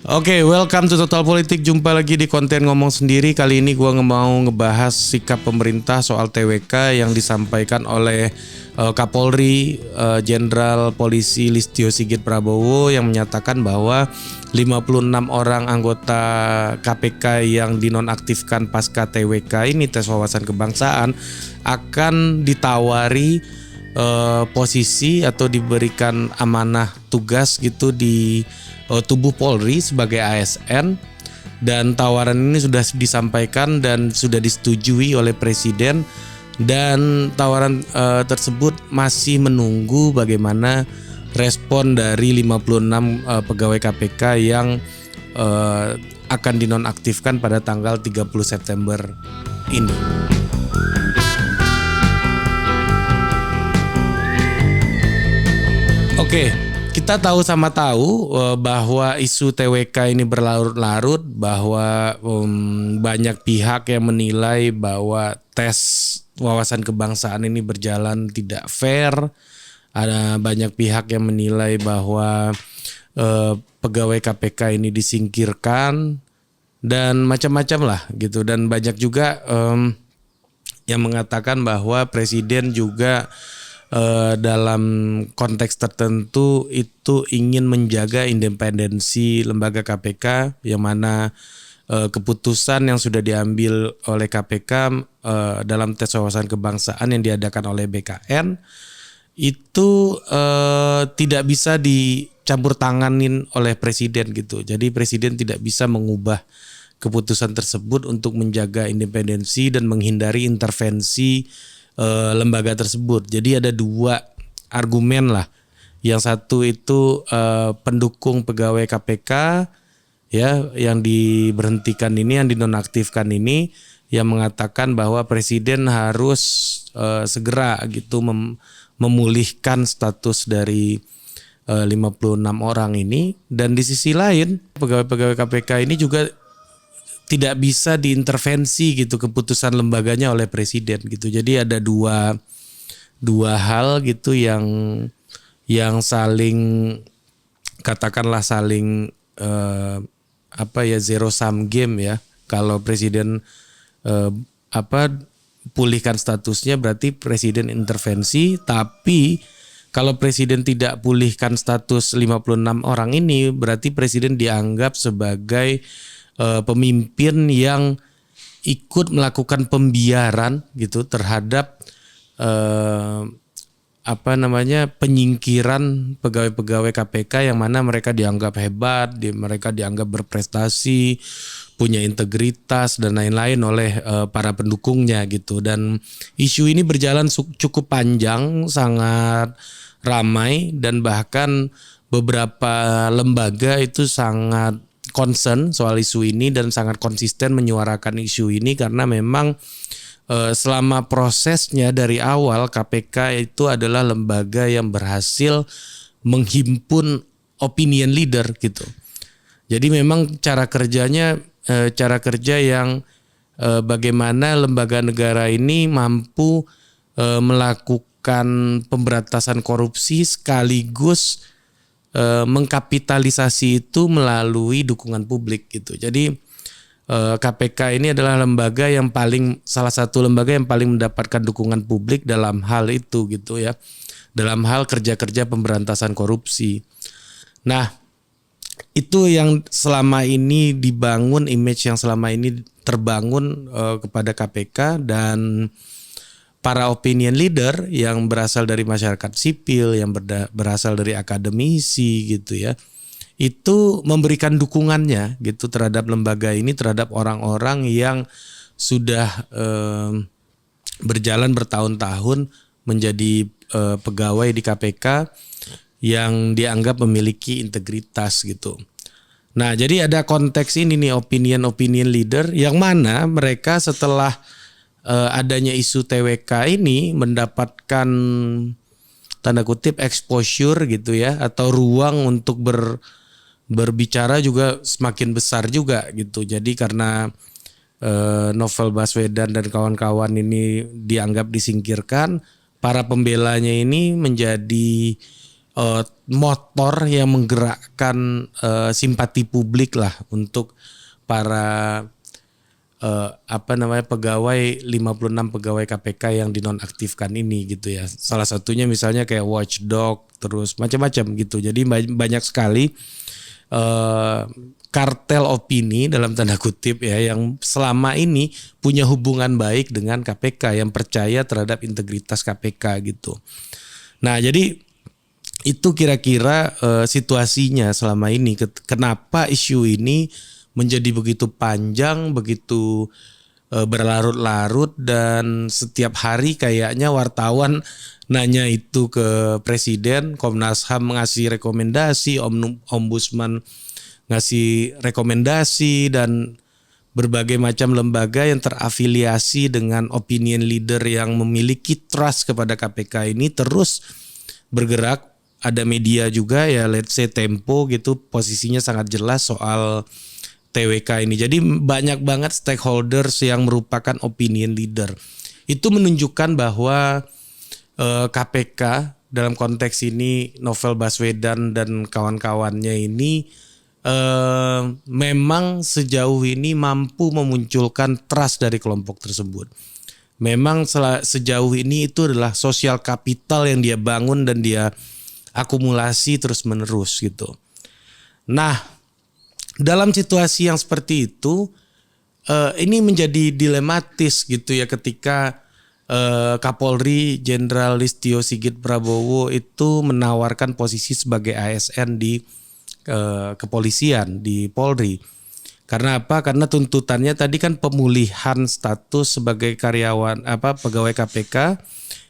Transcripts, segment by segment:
Oke, welcome to Total Politik. Jumpa lagi di konten ngomong sendiri. Kali ini gue mau ngebahas sikap pemerintah soal TWK yang disampaikan oleh Kapolri Jenderal Polisi Listio Sigit Prabowo yang menyatakan bahwa 56 orang anggota KPK yang dinonaktifkan pasca TWK ini tes wawasan kebangsaan akan ditawari posisi atau diberikan amanah tugas gitu di tubuh Polri sebagai ASN, dan tawaran ini sudah disampaikan dan sudah disetujui oleh Presiden, dan tawaran tersebut masih menunggu bagaimana respon dari 56 pegawai KPK yang akan dinonaktifkan pada tanggal 30 September ini. Oke, kita tahu bahwa isu TWK ini berlarut-larut, bahwa banyak pihak yang menilai bahwa tes wawasan kebangsaan ini berjalan tidak fair. Ada banyak pihak yang menilai bahwa pegawai KPK ini disingkirkan dan macam-macam lah gitu. Dan banyak juga yang mengatakan bahwa Presiden juga dalam konteks tertentu itu ingin menjaga independensi lembaga KPK, yang mana keputusan yang sudah diambil oleh KPK dalam tes wawasan kebangsaan yang diadakan oleh BKN itu tidak bisa dicampur tanganin oleh Presiden gitu. Jadi Presiden tidak bisa mengubah keputusan tersebut untuk menjaga independensi dan menghindari intervensi lembaga tersebut. Jadi ada dua argumen lah. Yang satu itu pendukung pegawai KPK ya yang diberhentikan ini, yang dinonaktifkan ini, yang mengatakan bahwa Presiden harus segera gitu memulihkan status dari 56 orang ini. Dan di sisi lain pegawai-pegawai KPK ini juga tidak bisa diintervensi gitu keputusan lembaganya oleh Presiden gitu. Jadi ada dua hal gitu yang saling, katakanlah saling zero sum game ya. Kalau Presiden pulihkan statusnya berarti Presiden intervensi, tapi kalau Presiden tidak pulihkan status 56 orang ini berarti Presiden dianggap sebagai pemimpin yang ikut melakukan pembiaran gitu terhadap penyingkiran pegawai-pegawai KPK yang mana mereka dianggap hebat, mereka dianggap berprestasi, punya integritas dan lain-lain oleh para pendukungnya gitu. Dan isu ini berjalan cukup panjang, sangat ramai, dan bahkan beberapa lembaga itu sangat concern soal isu ini dan sangat konsisten menyuarakan isu ini, karena memang selama prosesnya dari awal KPK itu adalah lembaga yang berhasil menghimpun opinion leader gitu. Jadi memang cara kerja yang bagaimana lembaga negara ini mampu melakukan pemberantasan korupsi sekaligus mengkapitalisasi itu melalui dukungan publik gitu. Jadi KPK ini adalah salah satu lembaga yang paling mendapatkan dukungan publik dalam hal itu gitu ya. Dalam hal kerja-kerja pemberantasan korupsi. Nah, itu yang selama ini dibangun, image yang selama ini terbangun kepada KPK, dan para opinion leader yang berasal dari masyarakat sipil, yang berasal dari akademisi gitu ya, itu memberikan dukungannya gitu terhadap lembaga ini, terhadap orang-orang yang sudah berjalan bertahun-tahun menjadi pegawai di KPK yang dianggap memiliki integritas gitu. Nah, jadi ada konteks ini nih, opinion leader, yang mana mereka setelah adanya isu TWK ini mendapatkan tanda kutip exposure gitu ya, atau ruang untuk berbicara juga semakin besar juga gitu. Jadi karena Novel Baswedan dan kawan-kawan ini dianggap disingkirkan, para pembelanya ini menjadi motor yang menggerakkan simpati publik lah untuk para pegawai 56 pegawai KPK yang dinonaktifkan ini gitu ya. Salah satunya misalnya kayak Watchdog, terus macam-macam gitu. Jadi banyak sekali kartel opini dalam tanda kutip ya yang selama ini punya hubungan baik dengan KPK, yang percaya terhadap integritas KPK gitu. Nah, jadi itu kira-kira situasinya selama ini. Kenapa isu ini menjadi begitu panjang, begitu berlarut-larut, dan setiap hari kayaknya wartawan nanya itu ke Presiden, Komnas HAM ngasih rekomendasi, Ombudsman ngasih rekomendasi, dan berbagai macam lembaga yang terafiliasi dengan opinion leader yang memiliki trust kepada KPK ini terus bergerak. Ada media juga ya, let's say Tempo gitu, posisinya sangat jelas soal TWK ini. Jadi banyak banget stakeholders yang merupakan opinion leader. Itu menunjukkan bahwa KPK dalam konteks ini Novel Baswedan dan kawan-kawannya ini memang sejauh ini mampu memunculkan trust dari kelompok tersebut. Memang sejauh ini itu adalah sosial kapital yang dia bangun dan dia akumulasi terus-menerus gitu. Nah, dalam situasi yang seperti itu, ini menjadi dilematis gitu ya ketika Kapolri Jenderal Listio Sigit Prabowo itu menawarkan posisi sebagai ASN di kepolisian, di Polri. Karena apa? Karena tuntutannya tadi kan pemulihan status sebagai karyawan pegawai KPK,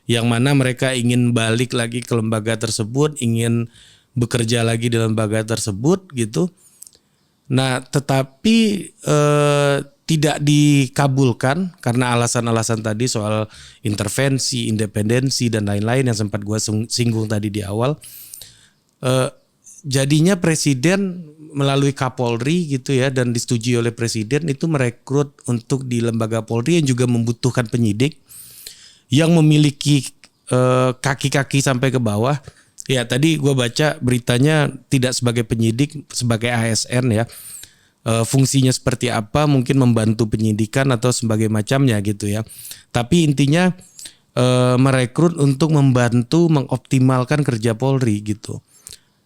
yang mana mereka ingin balik lagi ke lembaga tersebut, ingin bekerja lagi di lembaga tersebut gitu. Nah, tetapi tidak dikabulkan karena alasan-alasan tadi soal intervensi, independensi, dan lain-lain yang sempat gue singgung tadi di awal. Jadinya Presiden melalui Kapolri gitu ya, dan disetujui oleh Presiden itu merekrut untuk di lembaga Polri yang juga membutuhkan penyidik yang memiliki kaki-kaki sampai ke bawah. Ya tadi gue baca beritanya tidak sebagai penyidik, sebagai ASN ya. Fungsinya seperti apa mungkin membantu penyidikan atau sebagai macamnya gitu ya. Tapi intinya merekrut untuk membantu mengoptimalkan kerja Polri gitu.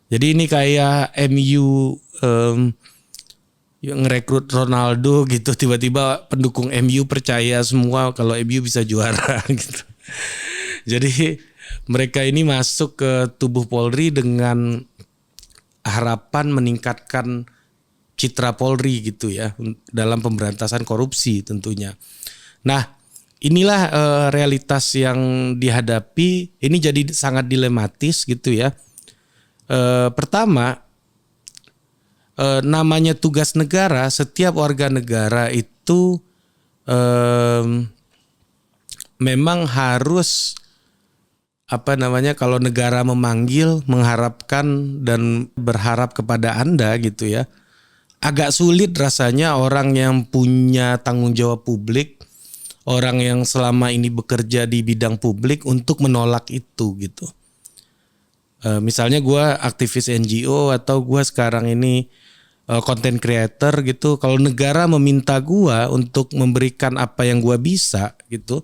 Jadi ini kayak MU yang ngerekrut Ronaldo gitu, tiba-tiba pendukung MU percaya semua kalau MU bisa juara gitu. Jadi mereka ini masuk ke tubuh Polri dengan harapan meningkatkan citra Polri gitu ya, dalam pemberantasan korupsi tentunya. Nah, inilah realitas yang dihadapi. Ini jadi sangat dilematis gitu ya. Pertama, namanya tugas negara, setiap warga negara itu memang harus kalau negara memanggil, mengharapkan dan berharap kepada Anda gitu ya. Agak sulit rasanya orang yang punya tanggung jawab publik, orang yang selama ini bekerja di bidang publik untuk menolak itu gitu. Misalnya gue aktivis NGO atau gue sekarang ini content creator gitu. Kalau negara meminta gue untuk memberikan apa yang gue bisa gitu,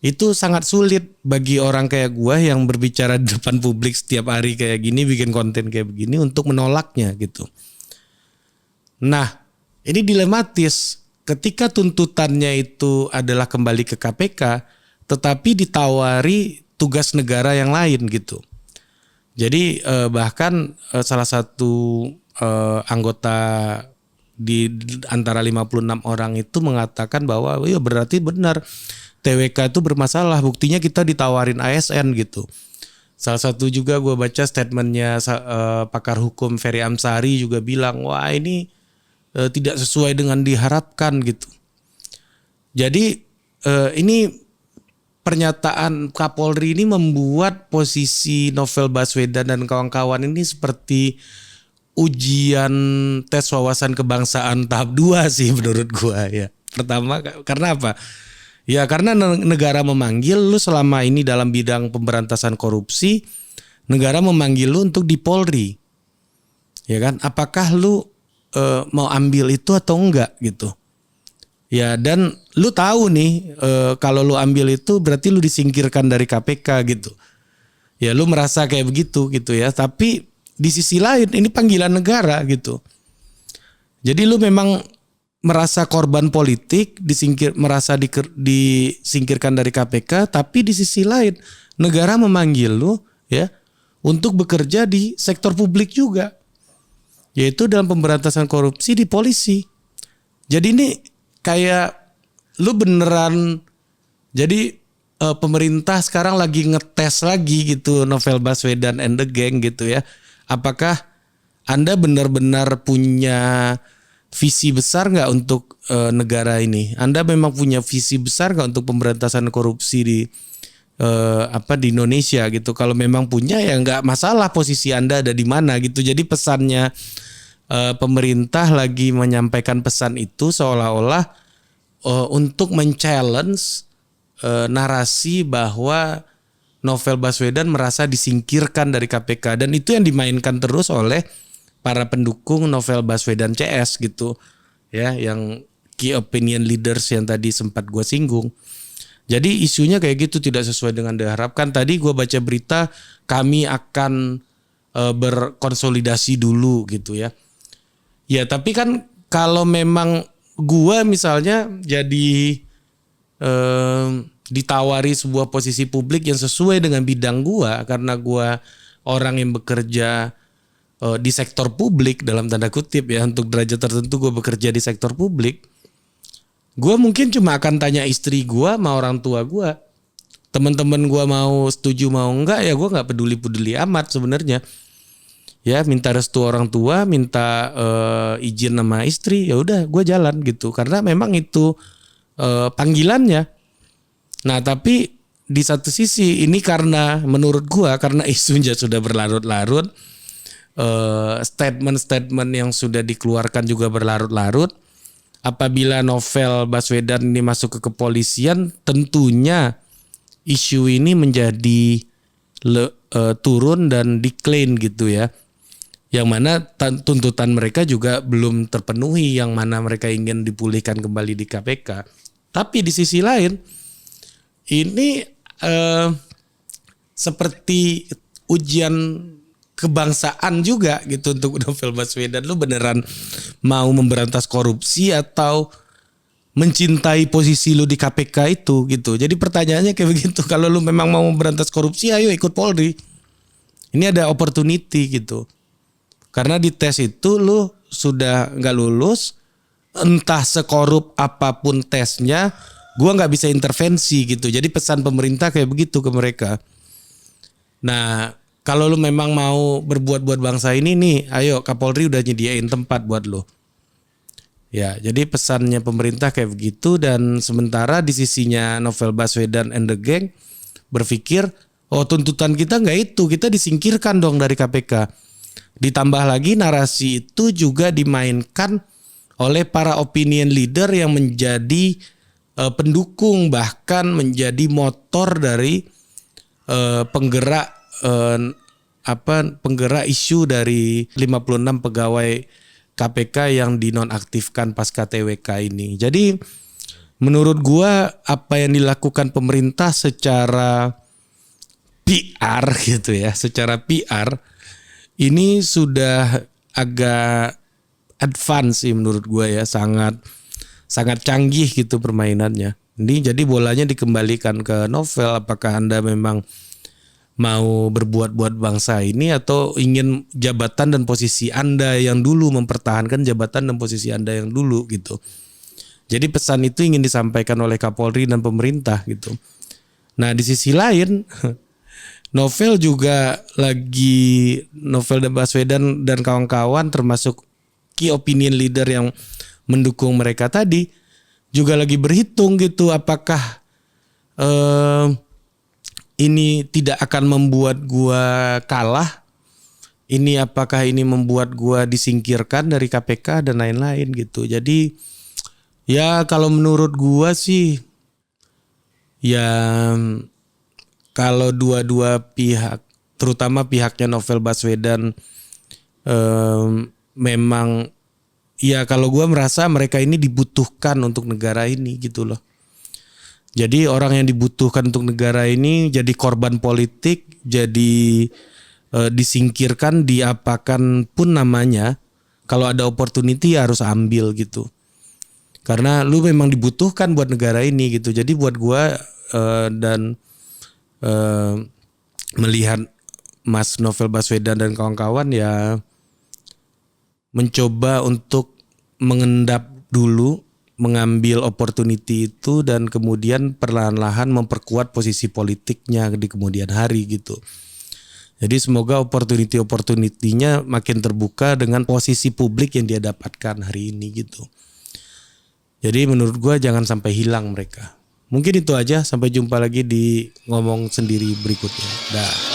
itu sangat sulit bagi orang kayak gue yang berbicara di depan publik setiap hari kayak gini, bikin konten kayak begini untuk menolaknya gitu. Nah, ini dilematis ketika tuntutannya itu adalah kembali ke KPK, tetapi ditawari tugas negara yang lain gitu. Jadi bahkan salah satu anggota di antara 56 orang itu mengatakan bahwa ya berarti benar TWK itu bermasalah, buktinya kita ditawarin ASN gitu. Salah satu juga gue baca statementnya pakar hukum Ferry Amsari juga bilang, wah ini tidak sesuai dengan diharapkan gitu. Jadi ini pernyataan Kapolri ini membuat posisi Novel Baswedan dan kawan-kawan ini seperti ujian tes wawasan kebangsaan tahap 2 sih menurut gue ya. Pertama karena apa? Ya karena negara memanggil lu selama ini dalam bidang pemberantasan korupsi, negara memanggil lu untuk di Polri, ya kan? Apakah lu mau ambil itu atau enggak gitu? Ya, dan lu tahu nih kalau lu ambil itu berarti lu disingkirkan dari KPK gitu. Ya lu merasa kayak begitu gitu ya. Tapi di sisi lain ini panggilan negara gitu. Jadi lu memang merasa korban politik, merasa disingkirkan dari KPK, tapi di sisi lain negara memanggil lu ya untuk bekerja di sektor publik juga. Yaitu dalam pemberantasan korupsi di polisi. Jadi ini kayak lu beneran, jadi pemerintah sekarang lagi ngetes lagi gitu Novel Baswedan and the gang gitu ya. Apakah Anda benar-benar punya visi besar nggak untuk negara ini? Anda memang punya visi besar nggak untuk pemberantasan korupsi di di Indonesia gitu? Kalau memang punya ya nggak masalah posisi Anda ada di mana gitu. Jadi pesannya pemerintah lagi menyampaikan pesan itu seolah-olah untuk men-challenge narasi bahwa Novel Baswedan merasa disingkirkan dari KPK, dan itu yang dimainkan terus oleh para pendukung Novel Baswedan CS gitu ya, yang key opinion leaders yang tadi sempat gue singgung. Jadi isunya kayak gitu, tidak sesuai dengan diharapkan. Tadi gue baca berita kami akan berkonsolidasi dulu gitu ya. Ya tapi kan kalau memang gua misalnya jadi ditawari sebuah posisi publik yang sesuai dengan bidang gua, karena gua orang yang bekerja di sektor publik dalam tanda kutip ya, untuk derajat tertentu gua bekerja di sektor publik. Gua mungkin cuma akan tanya istri gua sama orang tua gua. Teman-teman gua mau setuju mau enggak ya gua nggak peduli amat sebenarnya. Ya minta restu orang tua, minta izin sama istri, ya udah gue jalan gitu, karena memang itu panggilannya. Nah tapi di satu sisi ini karena menurut gue karena isunya sudah berlarut-larut, statement-statement yang sudah dikeluarkan juga berlarut-larut. Apabila Novel Baswedan ini masuk ke kepolisian, tentunya isu ini menjadi turun dan decline gitu ya. Yang mana tuntutan mereka juga belum terpenuhi, yang mana mereka ingin dipulihkan kembali di KPK. Tapi di sisi lain ini seperti ujian kebangsaan juga gitu untuk Novel Baswedan. Lu beneran mau memberantas korupsi atau mencintai posisi lu di KPK itu gitu. Jadi pertanyaannya kayak begitu. Kalau lu memang mau memberantas korupsi, ayo ikut Polri. Ini ada opportunity gitu. Karena di tes itu lu sudah nggak lulus, entah sekorup apapun tesnya, gua nggak bisa intervensi gitu. Jadi pesan pemerintah kayak begitu ke mereka. Nah, kalau lu memang mau berbuat buat bangsa ini nih, ayo Kapolri udah nyediain tempat buat lu. Ya, jadi pesannya pemerintah kayak begitu, dan sementara di sisinya Novel Baswedan and the gang berpikir, oh tuntutan kita nggak itu, kita disingkirkan dong dari KPK. Ditambah lagi narasi itu juga dimainkan oleh para opinion leader yang menjadi pendukung, bahkan menjadi motor dari penggerak isu dari 56 pegawai KPK yang dinonaktifkan pasca TWK ini. Jadi menurut gua apa yang dilakukan pemerintah secara PR gitu ya, secara PR ini sudah agak advance sih menurut gue ya, sangat canggih gitu permainannya. Ini jadi bolanya dikembalikan ke Novel, apakah Anda memang mau berbuat buat bangsa ini atau ingin jabatan dan posisi Anda yang dulu, mempertahankan jabatan dan posisi Anda yang dulu gitu. Jadi pesan itu ingin disampaikan oleh Kapolri dan pemerintah gitu. Nah di sisi lain Novel dan Baswedan dan kawan-kawan termasuk key opinion leader yang mendukung mereka tadi juga lagi berhitung gitu, apakah ini tidak akan membuat gua kalah, ini apakah ini membuat gua disingkirkan dari KPK dan lain-lain gitu. Jadi ya kalau menurut gua sih ya, kalau dua-dua pihak terutama pihaknya Novel Baswedan memang ya kalau gue merasa mereka ini dibutuhkan untuk negara ini gitu loh. Jadi orang yang dibutuhkan untuk negara ini jadi korban politik, jadi disingkirkan, diapakan pun namanya. Kalau ada opportunity ya harus ambil gitu. Karena lu memang dibutuhkan buat negara ini gitu. Jadi buat gua dan melihat Mas Novel Baswedan dan kawan-kawan ya mencoba untuk mengendap dulu, mengambil opportunity itu dan kemudian perlahan-lahan memperkuat posisi politiknya di kemudian hari gitu. Jadi semoga opportunity-nya makin terbuka dengan posisi publik yang dia dapatkan hari ini gitu. Jadi menurut gue jangan sampai hilang mereka. Mungkin itu aja, sampai jumpa lagi di ngomong sendiri berikutnya. Dah.